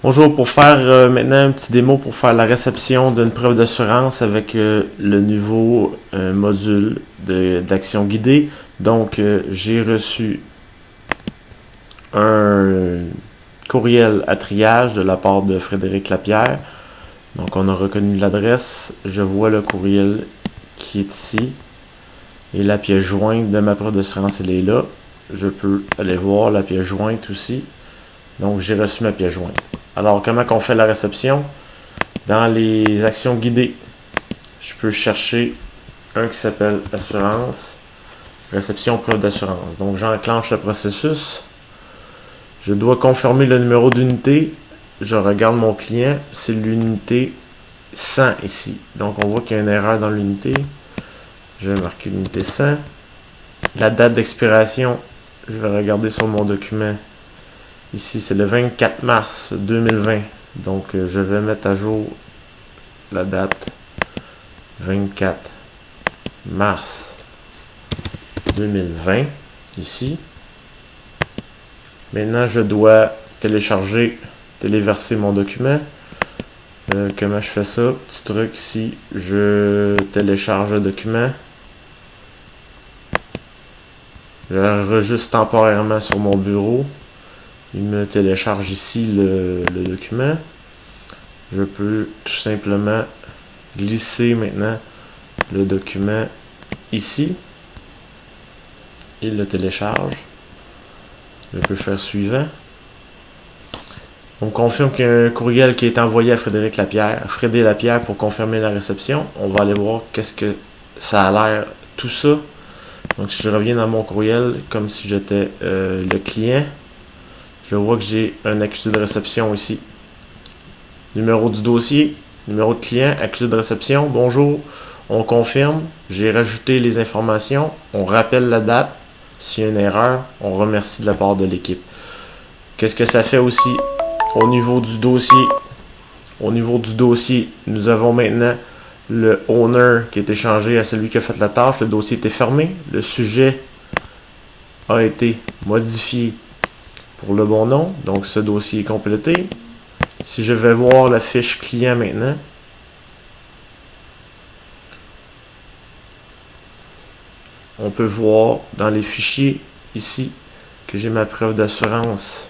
Bonjour, pour faire maintenant un petit démo pour faire la réception d'une preuve d'assurance avec le nouveau module d'action guidée. Donc, j'ai reçu un courriel à triage de la part de Frédéric Lapierre. Donc, on a reconnu l'adresse. Je vois le courriel qui est ici. Et la pièce jointe de ma preuve d'assurance, elle est là. Je peux aller voir la pièce jointe aussi. Donc, j'ai reçu ma pièce jointe. Alors, comment on fait la réception? Dans les actions guidées, je peux chercher un qui s'appelle Assurance, réception preuve d'assurance. Donc, j'enclenche le processus. Je dois confirmer le numéro d'unité. Je regarde mon client. C'est l'unité 100 ici. Donc, on voit qu'il y a une erreur dans l'unité. Je vais marquer l'unité 100. La date d'expiration, je vais regarder sur mon document. Ici, c'est le 24 mars 2020. Donc, je vais mettre à jour la date 24 mars 2020 ici. Maintenant, je dois téléverser mon document. Comment je fais ça? Petit truc ici, je télécharge le document. Je l'enregistre temporairement sur mon bureau. Il me télécharge ici le document. Je peux tout simplement glisser maintenant le document ici. Il le télécharge. Je peux faire suivant. On confirme qu'il y a un courriel qui est envoyé à Frédéric Lapierre pour confirmer la réception. On va aller voir qu'est-ce que ça a l'air, tout ça. Donc si je reviens dans mon courriel comme si j'étais le client, je vois que j'ai un accusé de réception ici. Numéro du dossier, numéro de client, accusé de réception, bonjour, on confirme, j'ai rajouté les informations, on rappelle la date, s'il y a une erreur, on remercie de la part de l'équipe. Qu'est-ce que ça fait aussi au niveau du dossier? Au niveau du dossier, nous avons maintenant le owner qui est échangé à celui qui a fait la tâche, le dossier était fermé, le sujet a été modifié pour le bon nom, donc ce dossier est complété. Si je vais voir la fiche client maintenant, on peut voir dans les fichiers ici que j'ai ma preuve d'assurance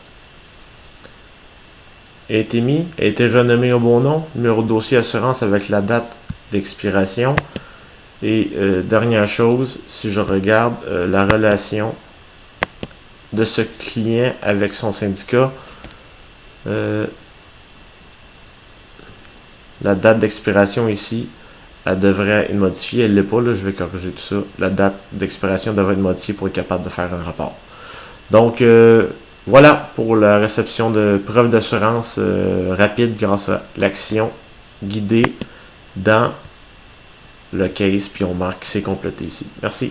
a été mis, a été renommé au bon nom, numéro de dossier assurance avec la date d'expiration. Et dernière chose, si je regarde la relation de ce client avec son syndicat, la date d'expiration ici, elle devrait être modifiée. Elle ne l'est pas, là, je vais corriger tout ça. La date d'expiration devrait être modifiée pour être capable de faire un rapport. Donc, voilà pour la réception de preuves d'assurance rapide grâce à l'action guidée dans le case, puis on marque que c'est complété ici. Merci.